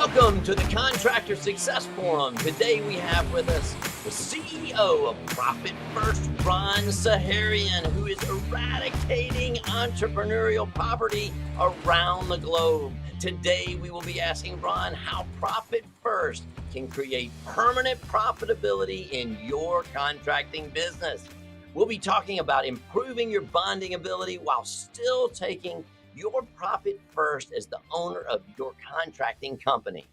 Welcome to the Contractor Success Forum. Today we have with us the CEO of Profit First, Ron Saharyan, who is eradicating entrepreneurial poverty around the globe. Today we will be asking Ron how Profit First can create permanent profitability in your contracting business. We'll be talking about improving your bonding ability while still taking your profit first as the owner of your contracting company.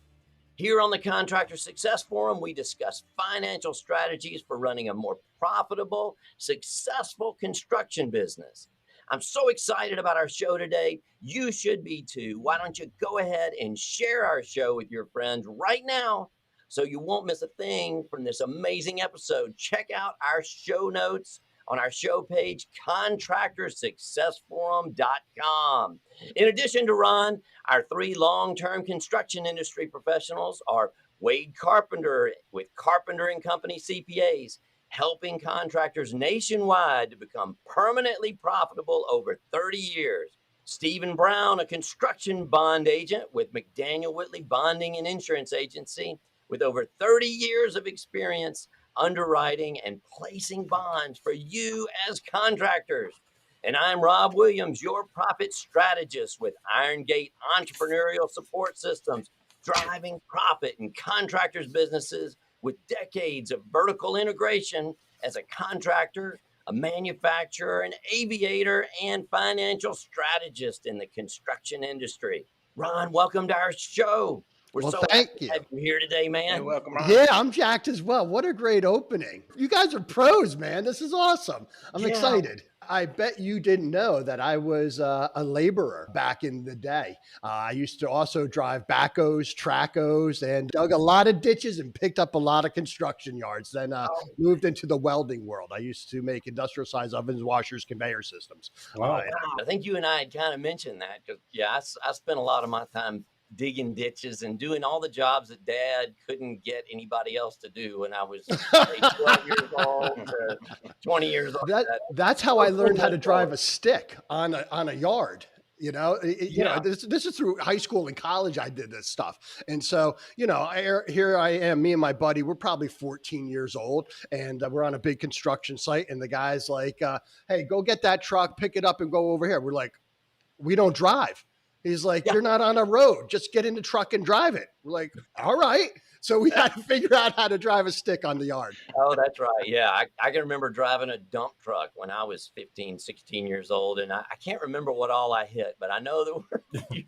Here on the Contractor Success Forum, we discuss financial strategies for running a more profitable, successful construction business. I'm so excited about our show today. You should be too. Why don't you go ahead and share our show with your friends right now so you won't miss a thing from this amazing episode. Check out our show notes on our show page, contractorsuccessforum.com. In addition to Ron, our three long-term construction industry professionals are Wade Carpenter with Carpenter and Company CPAs, helping contractors nationwide to become permanently profitable over 30 years. Stephen Brown, a construction bond agent with McDaniel Whitley Bonding and Insurance Agency with over 30 years of experience underwriting and placing bonds for you as contractors. And I'm Rob Williams, your profit strategist with Iron Gate Entrepreneurial Support Systems, driving profit in contractors' businesses with decades of vertical integration as a contractor, a manufacturer, an aviator, and financial strategist in the construction industry. Ron, welcome to our show. We're so happy to have you here today, man. Hey, welcome, Ron. Yeah, I'm jacked as well. What a great opening. You guys are pros, man. This is awesome. I'm excited. I bet you didn't know that I was a laborer back in the day. I used to also drive backhoes, trackhoes, and dug a lot of ditches and picked up a lot of construction yards. Then moved into the welding world. I used to make industrial size ovens, washers, conveyor systems. Wow. I think you and I had kind of mentioned that because, I spent a lot of my time digging ditches and doing all the jobs that Dad couldn't get anybody else to do when I was 12 years old to 20 years old. That's how I learned how to drive a stick on a yard. You know, this is through high school and college. I did this stuff. And so, here I am, me and my buddy, we're probably 14 years old and we're on a big construction site. And the guy's like, hey, go get that truck, pick it up and go over here. We're like, we don't drive. He's like, you're not on a road. Just get in the truck and drive it. We're like, all right. So we had to figure out how to drive a stick on the yard. Oh, that's right. Yeah. I can remember driving a dump truck when I was 15, 16 years old. And I can't remember what all I hit, but I know there were a few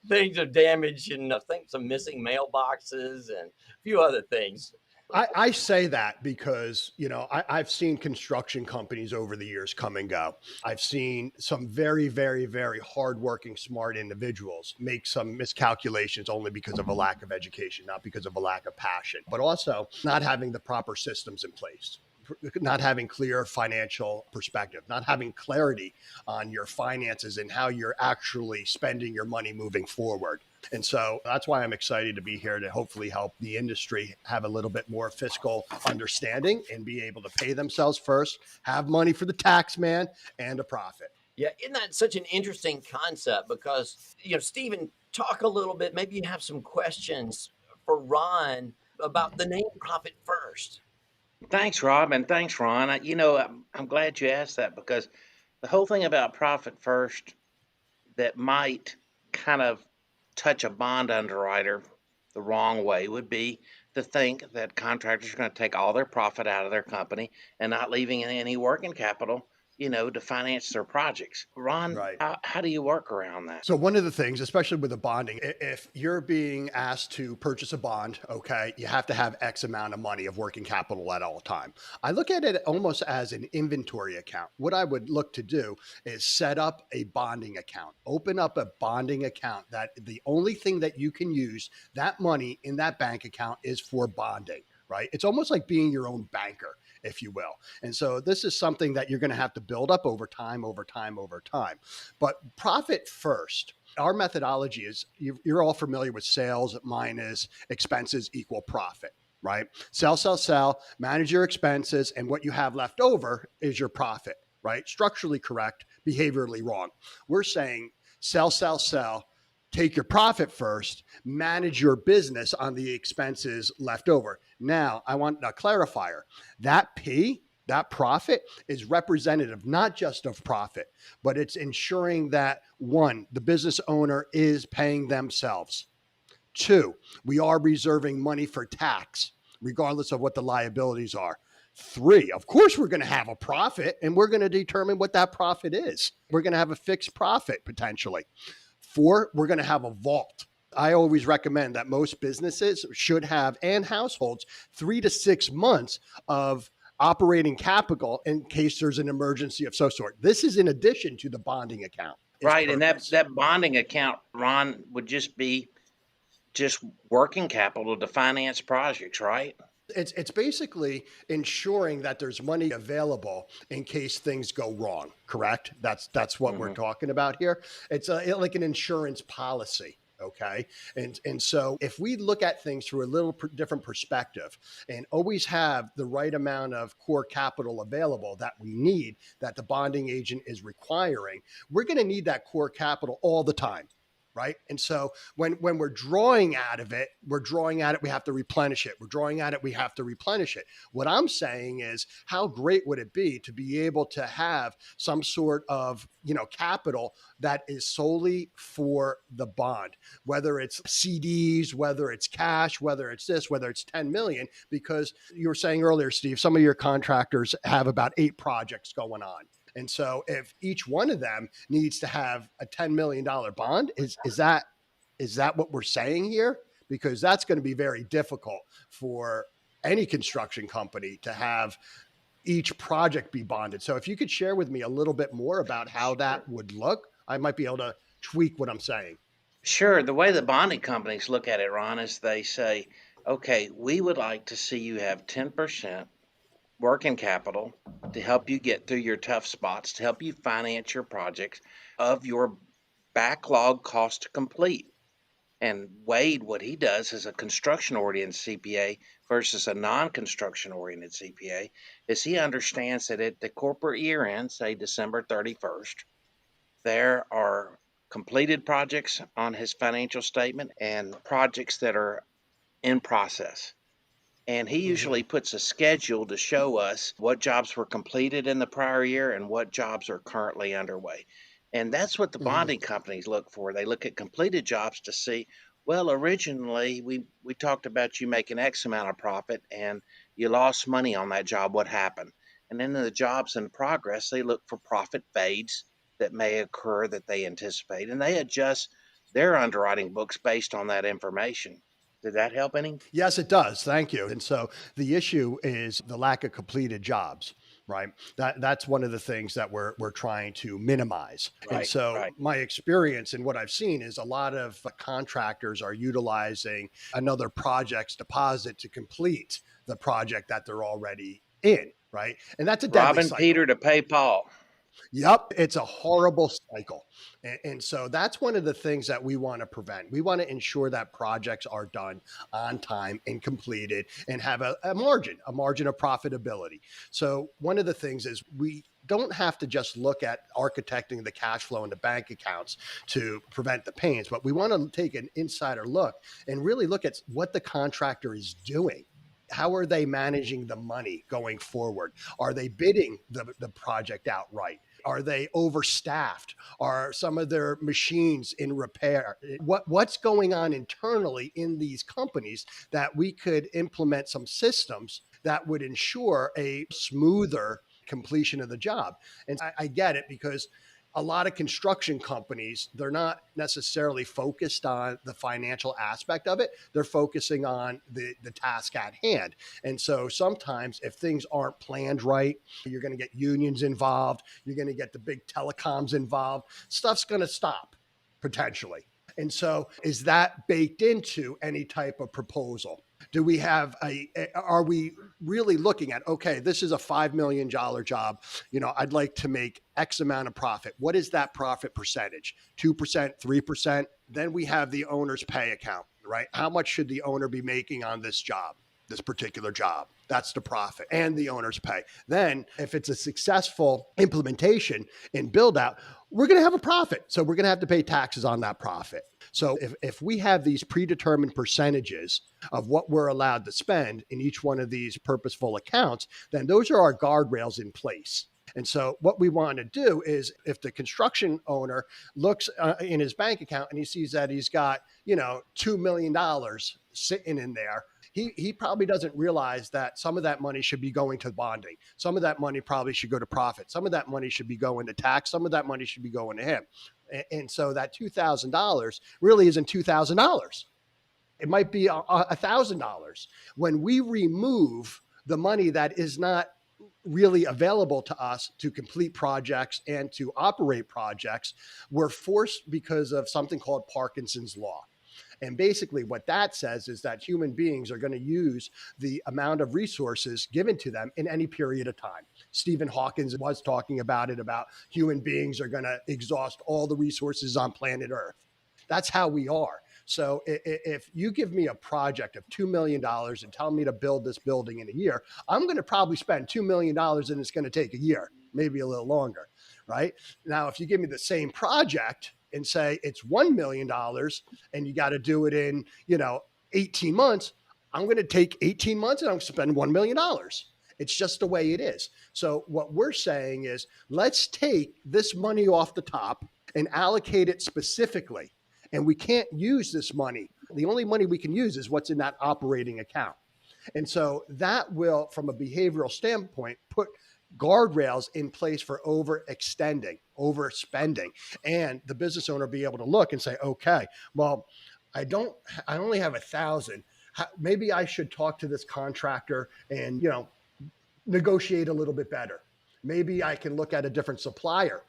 things of damage and I think some missing mailboxes and a few other things. I say that because, I've seen construction companies over the years come and go. I've seen some very, very, very hardworking, smart individuals make some miscalculations only because of a lack of education, not because of a lack of passion, but also not having the proper systems in place. Not having clear financial perspective, not having clarity on your finances and how you're actually spending your money moving forward. And so that's why I'm excited to be here to hopefully help the industry have a little bit more fiscal understanding and be able to pay themselves first, have money for the tax man and a profit. Yeah. Isn't that such an interesting concept? Because, Stephen, talk a little bit, maybe you have some questions for Ron about the name Profit First. Thanks, Rob, and thanks, Ron. I'm glad you asked that because the whole thing about Profit First that might kind of touch a bond underwriter the wrong way would be to think that contractors are going to take all their profit out of their company and not leaving any working capital, to finance their projects. Ron, Right. How do you work around that? So one of the things, especially with the bonding, if you're being asked to purchase a bond, okay, you have to have X amount of money of working capital at all time. I look at it almost as an inventory account. What I would look to do is set up a bonding account, open up a bonding account that the only thing that you can use that money in that bank account is for bonding, right? It's almost like being your own banker, if you will. And so this is something that you're going to have to build up over time. But Profit First, our methodology is, you're all familiar with sales minus expenses equal profit, right? Sell, manage your expenses, and what you have left over is your profit, right? Structurally correct, behaviorally wrong. We're saying sell, take your profit first, manage your business on the expenses left over. Now, I want a clarifier. That P, that profit is representative not just of profit, but it's ensuring that one, the business owner is paying themselves. Two, we are reserving money for tax, regardless of what the liabilities are. Three, of course, we're going to have a profit and we're going to determine what that profit is. We're going to have a fixed profit potentially. Four, we're going to have a vault. I always recommend that most businesses should have, and households, 3 to 6 months of operating capital in case there's an emergency of some sort. This is in addition to the bonding account. Right. And that bonding account, Ron, would just be just working capital to finance projects, right? It's basically ensuring that there's money available in case things go wrong. Correct? That's what we're talking about here. It's like an insurance policy. Okay. And so if we look at things through a little different perspective and always have the right amount of core capital available that we need, that the bonding agent is requiring, we're going to need that core capital all the time. Right. And so when we're drawing out of it, we have to replenish it. We're drawing at it, we have to replenish it. What I'm saying is, how great would it be to be able to have some sort of, capital that is solely for the bond, whether it's CDs, whether it's cash, whether it's this, whether it's 10 million, because you were saying earlier, Steve, some of your contractors have about 8 projects going on. And so if each one of them needs to have a $10 million bond, is that what we're saying here? Because that's going to be very difficult for any construction company to have each project be bonded. So if you could share with me a little bit more about how that would look, I might be able to tweak what I'm saying. Sure. The way the bonding companies look at it, Ron, is they say, okay, we would like to see you have 10% working capital to help you get through your tough spots, to help you finance your projects of your backlog cost to complete. And Wade, what he does as a construction-oriented CPA versus a non-construction-oriented CPA is he understands that at the corporate year end, say December 31st, there are completed projects on his financial statement and projects that are in process. And he usually puts a schedule to show us what jobs were completed in the prior year and what jobs are currently underway. And that's what the bonding companies look for. They look at completed jobs to see, well, originally we talked about you making X amount of profit and you lost money on that job. What happened? And then in the jobs in progress, they look for profit fades that may occur that they anticipate. And they adjust their underwriting books based on that information. Did that help any? Yes, it does. Thank you. And so the issue is the lack of completed jobs, right? That's one of the things that we're trying to minimize. Right, and so right. My experience and what I've seen is a lot of contractors are utilizing another project's deposit to complete the project that they're already in, right? And that's a deadly Robbing cycle. Peter to pay Paul. Yep. It's a horrible cycle. And so that's one of the things that we want to prevent. We want to ensure that projects are done on time and completed and have a margin of profitability. So one of the things is we don't have to just look at architecting the cash flow in the bank accounts to prevent the pains, but we want to take an insider look and really look at what the contractor is doing. How are they managing the money going forward? Are they bidding the project outright? Are they overstaffed? Are some of their machines in repair? What's going on internally in these companies that we could implement some systems that would ensure a smoother completion of the job? And I get it, because a lot of construction companies, they're not necessarily focused on the financial aspect of it. They're focusing on the task at hand. And so sometimes if things aren't planned right, you're going to get unions involved. You're going to get the big telecoms involved. Stuff's going to stop potentially. And so is that baked into any type of proposal? Do we have are we really looking at, okay, this is a $5 million job. I'd like to make X amount of profit. What is that profit percentage? 2%, 3%? Then we have the owner's pay account, right? How much should the owner be making on this job? this particular job. That's the profit and the owner's pay. Then if it's a successful implementation and build out, we're going to have a profit. So we're going to have to pay taxes on that profit. So if we have these predetermined percentages of what we're allowed to spend in each one of these purposeful accounts, then those are our guardrails in place. And so what we want to do is if the construction owner looks in his bank account and he sees that he's got, $2 million sitting in there, he probably doesn't realize that some of that money should be going to bonding. Some of that money probably should go to profit. Some of that money should be going to tax. Some of that money should be going to him. And so that $2,000 really isn't $2,000. It might be $1,000. When we remove the money that is not really available to us to complete projects and to operate projects, we're forced because of something called Parkinson's law. And basically what that says is that human beings are going to use the amount of resources given to them in any period of time. Stephen Hawking was talking about it, about human beings are going to exhaust all the resources on planet Earth. That's how we are. So if you give me a project of $2 million and tell me to build this building in a year, I'm going to probably spend $2 million and it's going to take a year, maybe a little longer, right? Now, if you give me the same project and say it's $1 million and you got to do it in, 18 months, I'm going to take 18 months and I'm going to spend $1 million. It's just the way it is. So what we're saying is let's take this money off the top and allocate it specifically. And we can't use this money. The only money we can use is what's in that operating account. And so that will, from a behavioral standpoint, put guardrails in place for overextending, overspending, and the business owner be able to look and say, okay, well, I only have 1,000. Maybe I should talk to this contractor and, negotiate a little bit better. Maybe I can look at a different supplier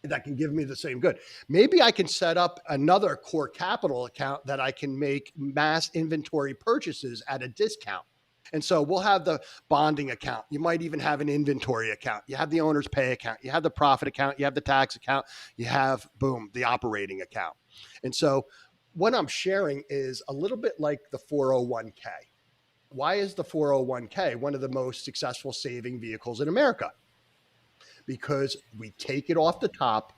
that can give me the same good. Maybe I can set up another core capital account that I can make mass inventory purchases at a discount. And so we'll have the bonding account. You might even have an inventory account. You have the owner's pay account. You have the profit account. You have the tax account. You have, boom, the operating account. And so what I'm sharing is a little bit like the 401k. Why is the 401k one of the most successful saving vehicles in America? Because we take it off the top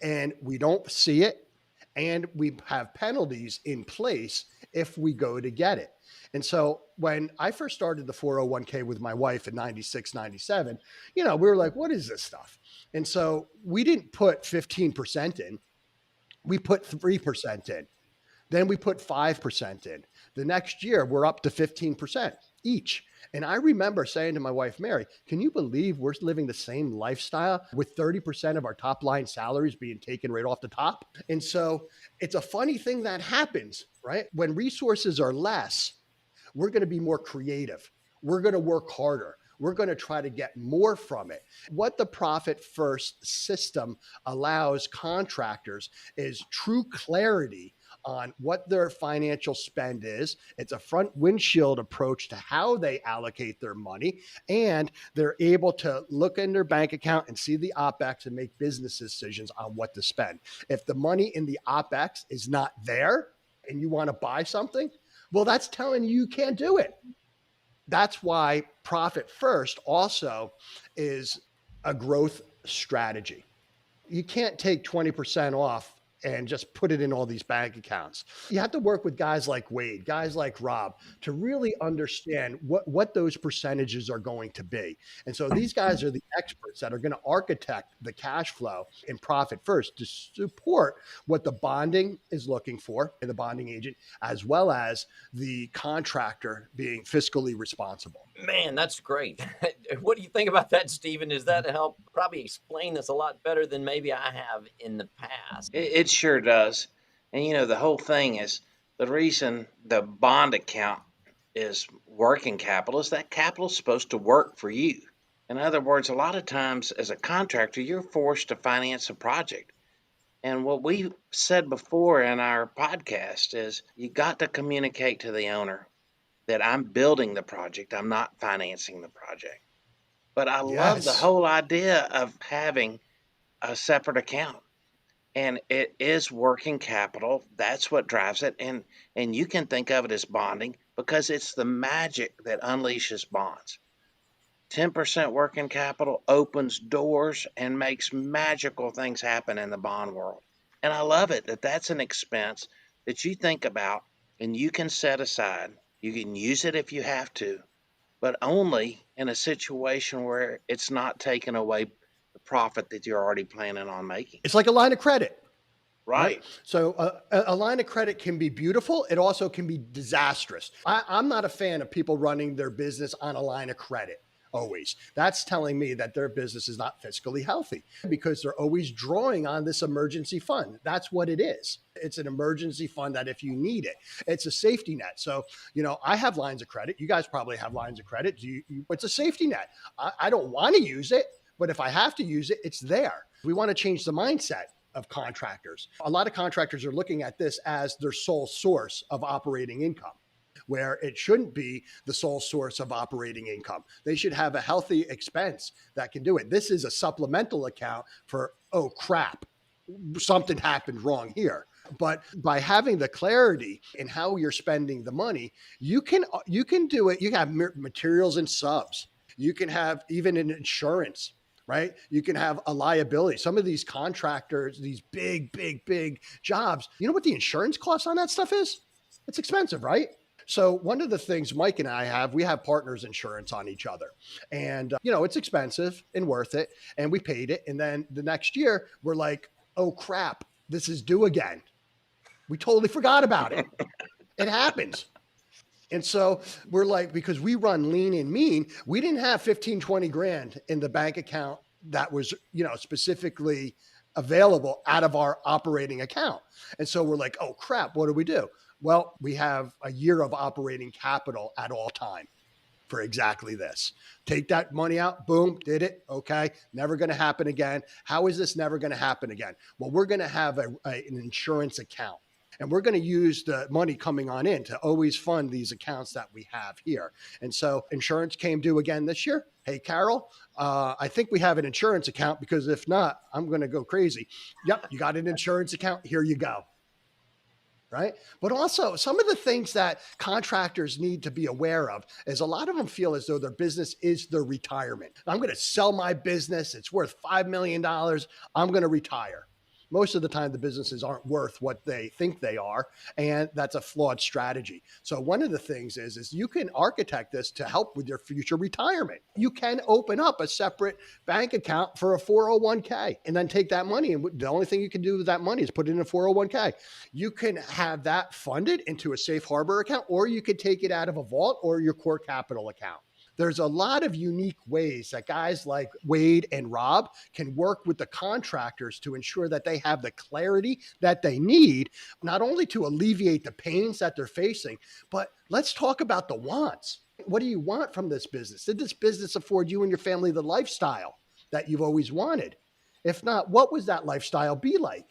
and we don't see it, and we have penalties in place if we go to get it. And so when I first started the 401k with my wife in 96, 97, we were like, what is this stuff? And so we didn't put 15% in, we put 3% in. Then we put 5% in. The next year, we're up to 15% each. And I remember saying to my wife, Mary, can you believe we're living the same lifestyle with 30% of our top line salaries being taken right off the top? And so it's a funny thing that happens, right? When resources are less, we're going to be more creative. We're going to work harder. We're going to try to get more from it. What the Profit First system allows contractors is true clarity on what their financial spend is. It's a front windshield approach to how they allocate their money, and they're able to look in their bank account and see the OpEx and make business decisions on what to spend. If the money in the OpEx is not there and you want to buy something, well, that's telling you can't do it. That's why Profit First also is a growth strategy. You can't take 20% off and just put it in all these bank accounts. You have to work with guys like Wade, guys like Rob, to really understand what those percentages are going to be. And so these guys are the experts that are going to architect the cash flow in Profit First to support what the bonding is looking for in the bonding agent, as well as the contractor being fiscally responsible. Man, that's great. What do you think about that, Stephen? Does that help probably explain this a lot better than maybe I have in the past? It sure does. And the whole thing is the reason the bond account is working capital is that capital is supposed to work for you. In other words, a lot of times as a contractor, you're forced to finance a project. And what we said before in our podcast is you got to communicate to the owner that I'm building the project, I'm not financing the project. But I love the whole idea of having a separate account. And it is working capital. That's what drives it. And you can think of it as bonding, because it's the magic that unleashes bonds. 10% working capital opens doors and makes magical things happen in the bond world. And I love it that that's an expense that you think about and you can set aside. You can use it if you have to, but only in a situation where it's not taking away the profit that you're already planning on making. It's like a line of credit. Right. Right. So a line of credit can be beautiful. It also can be disastrous. I'm not a fan of people running their business on a line of credit. Always. That's telling me that their business is not fiscally healthy because they're always drawing on this emergency fund. That's what it is. It's an emergency fund that if you need it, it's a safety net. So, I have lines of credit. You guys probably have lines of credit. It's a safety net. I don't want to use it, but if I have to use it, it's there. We want to change the mindset of contractors. A lot of contractors are looking at this as their sole source of operating income, where it shouldn't be the sole source of operating income. They should have a healthy expense that can do it. This is a supplemental account for, oh crap, something happened wrong here. But by having the clarity in how you're spending the money, you can do it. You have materials and subs. You can have even an insurance, right? You can have a liability. Some of these contractors, these big jobs, you know what the insurance cost on that stuff is? It's expensive, right? So one of the things Mike and I have, we have partners insurance on each other, and it's expensive and worth it. And we paid it. And then the next year we're like, oh crap, this is due again. We totally forgot about it. It happens. And so we're like, because we run lean and mean, we didn't have 15, 20 grand in the bank account that was, specifically available out of our operating account. And so we're like, oh crap, what do we do? Well, we have a year of operating capital at all time for exactly this. Take that money out, boom, did it. Okay, never going to happen again. How is this never going to happen again? Well, we're going to have an insurance account. And we're going to use the money coming on in to always fund these accounts that we have here. And so insurance came due again this year. Hey, Carol, I think we have an insurance account because if not, I'm going to go crazy. Yep, you got an insurance account. Here you go. Right. But also some of the things that contractors need to be aware of is a lot of them feel as though their business is their retirement. I'm going to sell my business. It's worth $5 million. I'm going to retire. Most of the time, the businesses aren't worth what they think they are, and that's a flawed strategy. So one of the things is you can architect this to help with your future retirement. You can open up a separate bank account for a 401k and then take that money, and the only thing you can do with that money is put it in a 401k. You can have that funded into a safe harbor account, or you could take it out of a vault or your core capital account. There's a lot of unique ways that guys like Wade and Rob can work with the contractors to ensure that they have the clarity that they need, not only to alleviate the pains that they're facing, but let's talk about the wants. What do you want from this business? Did this business afford you and your family the lifestyle that you've always wanted? If not, what would that lifestyle be like?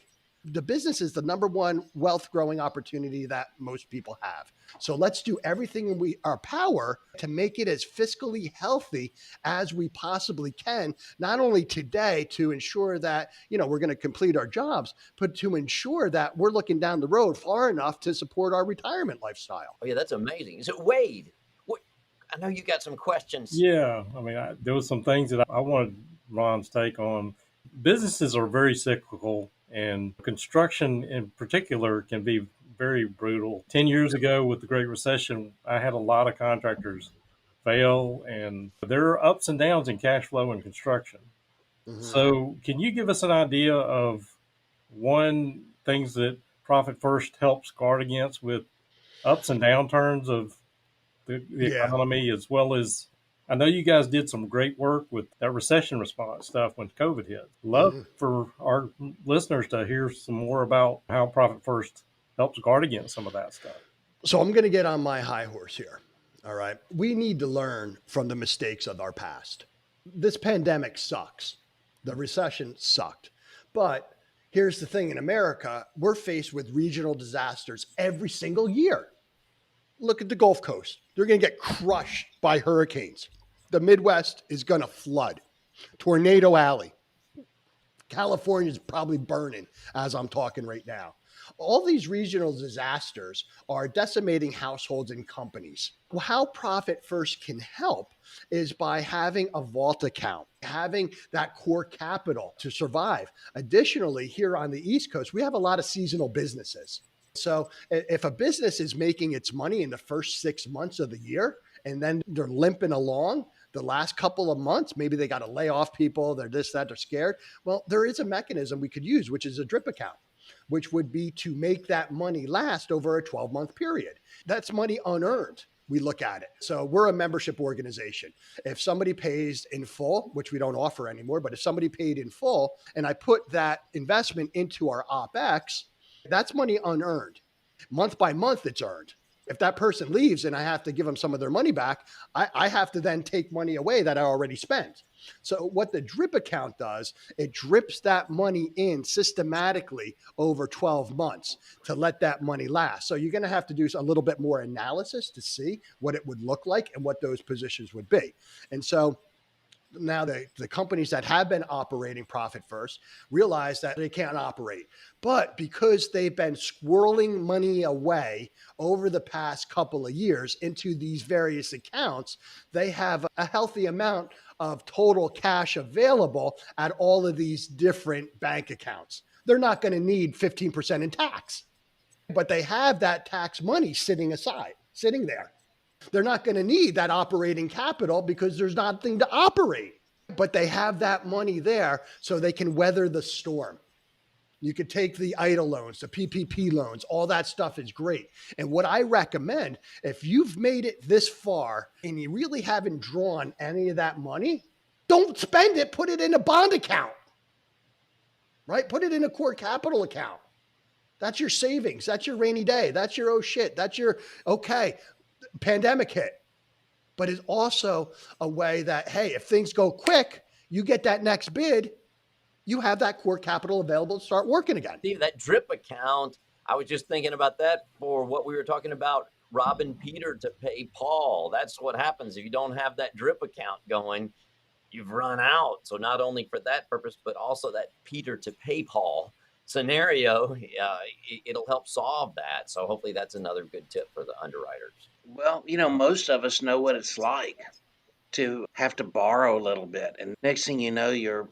The business is the number one wealth growing opportunity that most people have. So let's do everything in our power to make it as fiscally healthy as we possibly can, not only today to ensure that, we're going to complete our jobs, but to ensure that we're looking down the road far enough to support our retirement lifestyle. Oh yeah, that's amazing. So Wade, I know you got some questions. Yeah, I mean, there was some things that I wanted Ron's take on. Businesses are very cyclical, and construction in particular can be very brutal. 10 years ago with the Great Recession, I had a lot of contractors fail, and there are ups and downs in cash flow in construction. Mm-hmm. So can you give us an idea of things that Profit First helps guard against with ups and downturns of the economy, as well as, I know you guys did some great work with that recession response stuff when COVID hit. Love for our listeners to hear some more about how Profit First helps guard against some of that stuff. So I'm going to get on my high horse here. All right. We need to learn from the mistakes of our past. This pandemic sucks. The recession sucked. But here's the thing, in America, we're faced with regional disasters every single year. Look at the Gulf Coast. They're going to get crushed by hurricanes. The Midwest is going to flood. Tornado Alley. California's probably burning as I'm talking right now. All these regional disasters are decimating households and companies. Well, how Profit First can help is by having a vault account, having that core capital to survive. Additionally, here on the East Coast, we have a lot of seasonal businesses. So if a business is making its money in the first 6 months of the year and then they're limping along the last couple of months, maybe they got to lay off people, they're this, that, they're scared. Well, there is a mechanism we could use, which is a drip account, which would be to make that money last over a 12-month period. That's money unearned. We look at it. So we're a membership organization. If somebody pays in full, which we don't offer anymore, but if somebody paid in full and I put that investment into our OpEx, that's money unearned. Month by month, it's earned. If that person leaves and I have to give them some of their money back, I have to then take money away that I already spent. So what the drip account does, it drips that money in systematically over 12 months to let that money last. So you're going to have to do a little bit more analysis to see what it would look like and what those positions would be. And so now the companies that have been operating Profit First realize that they can't operate. But because they've been squirreling money away over the past couple of years into these various accounts, they have a healthy amount of total cash available at all of these different bank accounts. They're not going to need 15% in tax, but they have that tax money sitting there. They're not going to need that operating capital because there's nothing to operate, but they have that money there so they can weather the storm. You could take the idle loans, the PPP loans, all that stuff is great. And what I recommend, if you've made it this far and you really haven't drawn any of that money, don't spend it, put it in a bond account, right? Put it in a core capital account. That's your savings. That's your rainy day. That's your, oh shit. That's your, okay, pandemic hit. But it's also a way that, hey, if things go quick, you get that next bid, you have that core capital available to start working again. Steve, that drip account, I was just thinking about that for what we were talking about, robbing Peter to pay Paul. That's what happens if you don't have that drip account going, you've run out. So not only for that purpose, but also that Peter to pay Paul scenario, it'll help solve that. So hopefully that's another good tip for the underwriters. Well, most of us know what it's like to have to borrow a little bit. And next thing you know, you're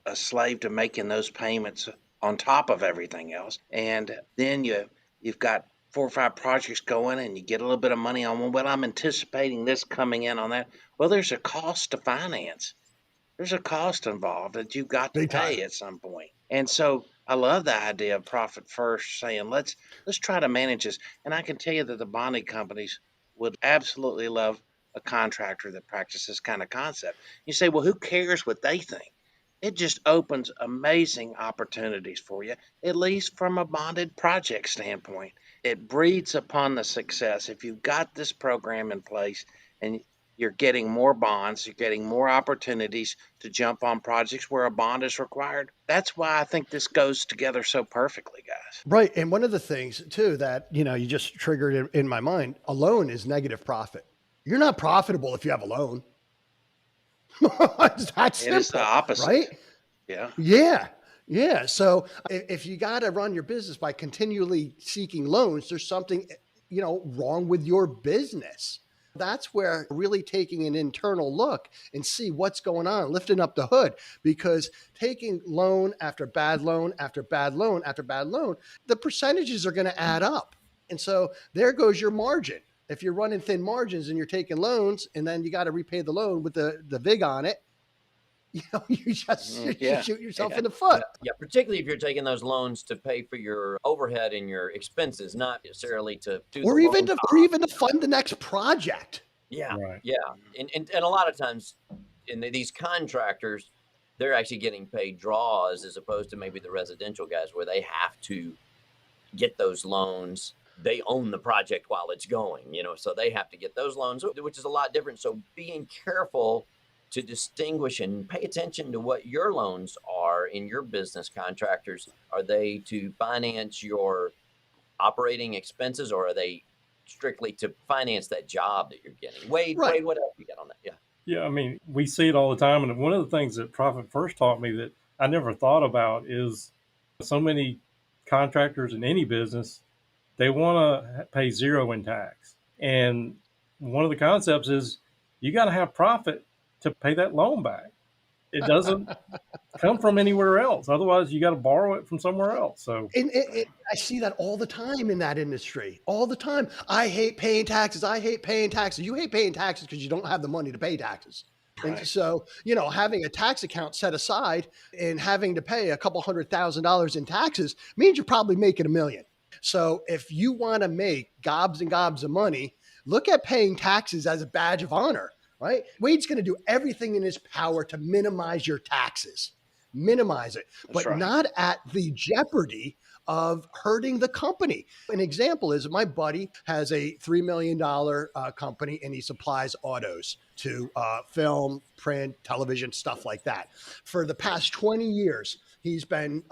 a slave to making those payments on top of everything else. And then you've got 4 or 5 projects going and you get a little bit of money on one. Well, I'm anticipating this coming in on that. Well, there's a cost to finance. There's a cost involved that you've got to pay at some point. And so I love the idea of Profit First saying, let's try to manage this. And I can tell you that the bonding companies would absolutely love a contractor that practices this kind of concept. You say, well, who cares what they think? It just opens amazing opportunities for you, at least from a bonded project standpoint. It breeds upon the success. If you've got this program in place and you're getting more bonds, you're getting more opportunities to jump on projects where a bond is required. That's why I think this goes together so perfectly, guys. Right. And one of the things too that, you just triggered in my mind, a loan is negative profit. You're not profitable if you have a loan. That's simple, it's the opposite. Right? Yeah. Yeah. Yeah. So if you got to run your business by continually seeking loans, there's something, wrong with your business. That's where really taking an internal look and see what's going on, lifting up the hood, because taking loan after bad loan after bad loan after bad loan, the percentages are going to add up. And so there goes your margin. If you're running thin margins and you're taking loans and then you got to repay the loan with the VIG on it, you shoot yourself in the foot. Yeah, particularly if you're taking those loans to pay for your overhead and your expenses, not necessarily to do or even to fund the next project. Yeah, Right. yeah, and a lot of times, these contractors, they're actually getting paid draws as opposed to maybe the residential guys where they have to get those loans. They own the project while it's going, so they have to get those loans, which is a lot different. So being careful to distinguish and pay attention to what your loans are in your business, contractors. Are they to finance your operating expenses, or are they strictly to finance that job that you're getting? Wade, what else you got on that? Yeah. Yeah, I mean, we see it all the time. And one of the things that Profit First taught me that I never thought about is so many contractors in any business, they want to pay zero in tax. And one of the concepts is you got to have profit to pay that loan back. It doesn't come from anywhere else. Otherwise, you got to borrow it from somewhere else. So And I see that all the time in that industry, all the time. I hate paying taxes. I hate paying taxes. You hate paying taxes because you don't have the money to pay taxes. And Right. so, having a tax account set aside and having to pay a couple $100,000 in taxes means you're probably making $1 million. So if you want to make gobs and gobs of money, look at paying taxes as a badge of honor, right? Wade's going to do everything in his power to minimize your taxes, minimize it, That's but right. not at the jeopardy of hurting the company. An example is my buddy has a $3 million company and he supplies autos to film, print, television, stuff like that. For the past 20 years, he's been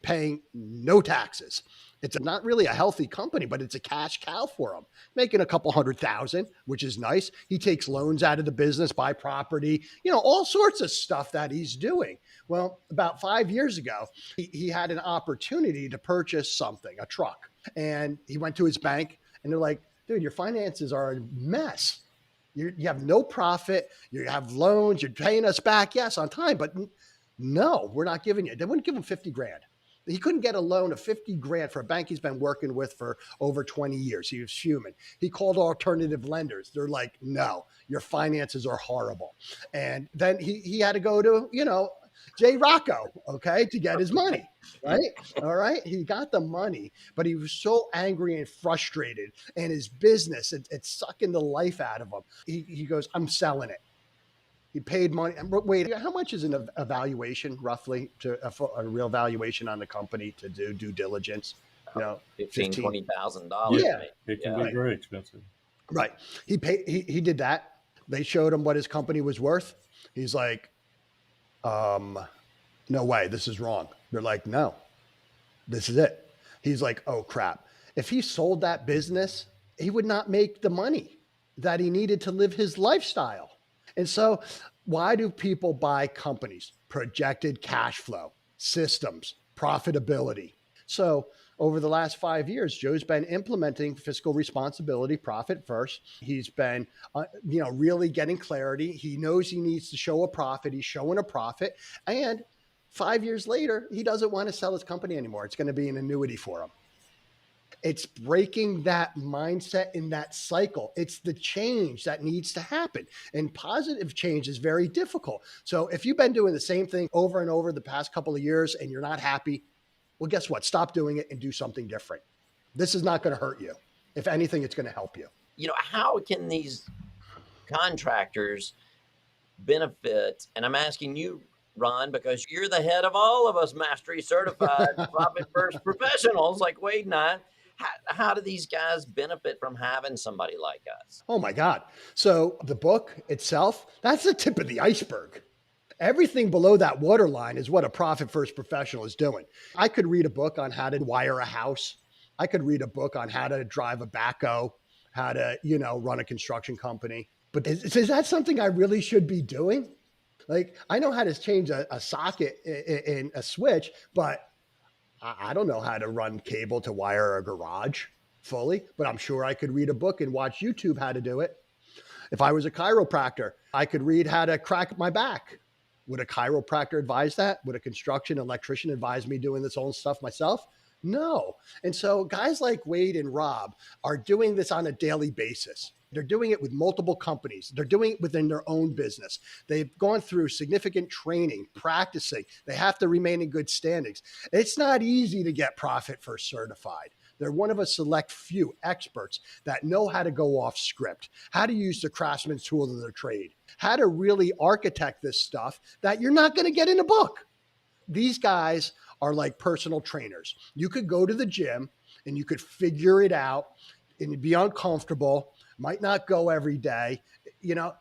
paying no taxes. It's not really a healthy company, but it's a cash cow for him, making a couple 100,000, which is nice. He takes loans out of the business, buy property, all sorts of stuff that he's doing. Well, about 5 years ago, he had an opportunity to purchase something, a truck. And he went to his bank and they're like, dude, your finances are a mess. You have no profit. You have loans. You're paying us back, yes, on time, but no, we're not giving you. They wouldn't give him 50 grand. He couldn't get a loan of 50 grand for a bank he's been working with for over 20 years. He was fuming. He called alternative lenders. They're like, no, your finances are horrible. And then he had to go to, Jay Rocco, okay, to get his money, right? All right. He got the money, but he was so angry and frustrated, and his business, it's sucking the life out of him. He goes, I'm selling it. He paid money. Wait, how much is an evaluation roughly to a real valuation on the company to do due diligence? $15,000, $20,000. Yeah. it can be Right. very expensive. Right. He paid. He did that. They showed him what his company was worth. He's like, no way, this is wrong. They're like, no, this is it. He's like, oh crap. If he sold that business, he would not make the money that he needed to live his lifestyle. And so why do people buy companies? Projected cash flow, systems, profitability. So over the last 5 years, Joe's been implementing fiscal responsibility, profit first. He's been, really getting clarity. He knows he needs to show a profit. He's showing a profit. And 5 years later, he doesn't want to sell his company anymore. It's going to be an annuity for him. It's breaking that mindset in that cycle. It's the change that needs to happen. And positive change is very difficult. So if you've been doing the same thing over and over the past couple of years and you're not happy, well, guess what? Stop doing it and do something different. This is not going to hurt you. If anything, it's going to help you. How can these contractors benefit? And I'm asking you, Ron, because you're the head of all of us mastery certified profit first professionals like Wade and I. How do these guys benefit from having somebody like us? Oh my God. So the book itself, that's the tip of the iceberg. Everything below that waterline is what a profit first professional is doing. I could read a book on how to wire a house. I could read a book on how to drive a backhoe, how to, run a construction company. But is that something I really should be doing? Like, I know how to change a socket in a switch, but I don't know how to run cable to wire a garage fully, but I'm sure I could read a book and watch YouTube how to do it. If I was a chiropractor, I could read how to crack my back. Would a chiropractor advise that? Would a construction electrician advise me doing this own stuff myself? No. And so guys like Wade and Rob are doing this on a daily basis. They're doing it with multiple companies. They're doing it within their own business. They've gone through significant training, practicing. They have to remain in good standings. It's not easy to get Profit First certified. They're one of a select few experts that know how to go off script, how to use the craftsman's tool of their trade, how to really architect this stuff that you're not going to get in a book. These guys are like personal trainers. You could go to the gym and you could figure it out and be uncomfortable, might not go every day.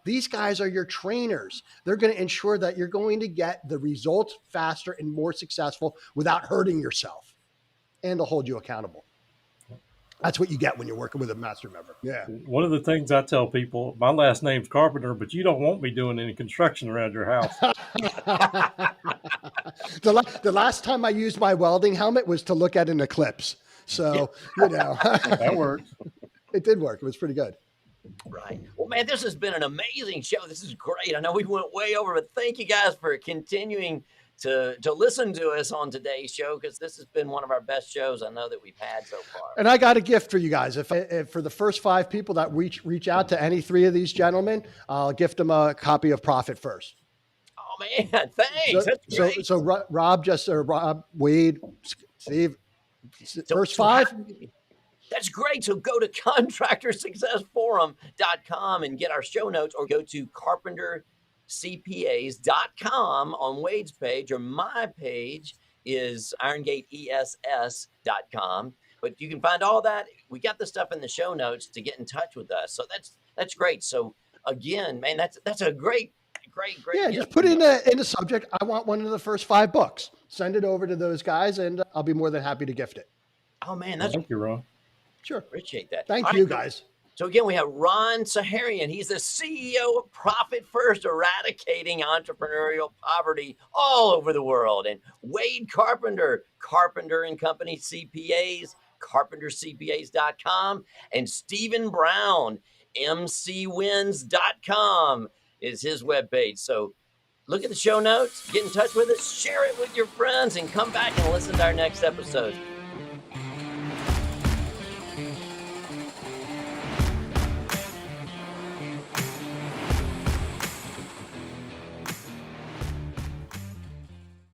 These guys are your trainers. They're going to ensure that you're going to get the results faster and more successful without hurting yourself, and they'll hold you accountable. That's what you get when you're working with a master member. Yeah. One of the things I tell people, my last name's Carpenter, but you don't want me doing any construction around your house. The last time I used my welding helmet was to look at an eclipse. So, That works. It did work. It was pretty good. Right. Well, man, this has been an amazing show. This is great. I know we went way over, but thank you guys for continuing to listen to us on today's show, because this has been one of our best shows I know that we've had so far. And I got a gift for you guys. If for the first 5 people that reach out to any 3 of these gentlemen, I'll gift them a copy of Profit First. Oh man, thanks. That's great. So Rob, Wade, Steve, first 5. That's great. So go to contractorsuccessforum.com and get our show notes, or go to carpentercpas.com on Wade's page, or my page is irongateess.com. But you can find all that. We got the stuff in the show notes to get in touch with us. So that's great. So again, man, that's a great. Yeah, just put in the subject, I want one of the first 5 books. Send it over to those guys, and I'll be more than happy to gift it. Oh man, Thank you, Ron. Sure. Appreciate that. Thank you, guys. So again, we have Ron Saharyan. He's the CEO of Profit First, eradicating entrepreneurial poverty all over the world. And Wade Carpenter, Carpenter and Company CPAs, carpentercpas.com. And Stephen Brown, mcwins.com is his webpage. So look at the show notes, get in touch with us, share it with your friends, and come back and listen to our next episode.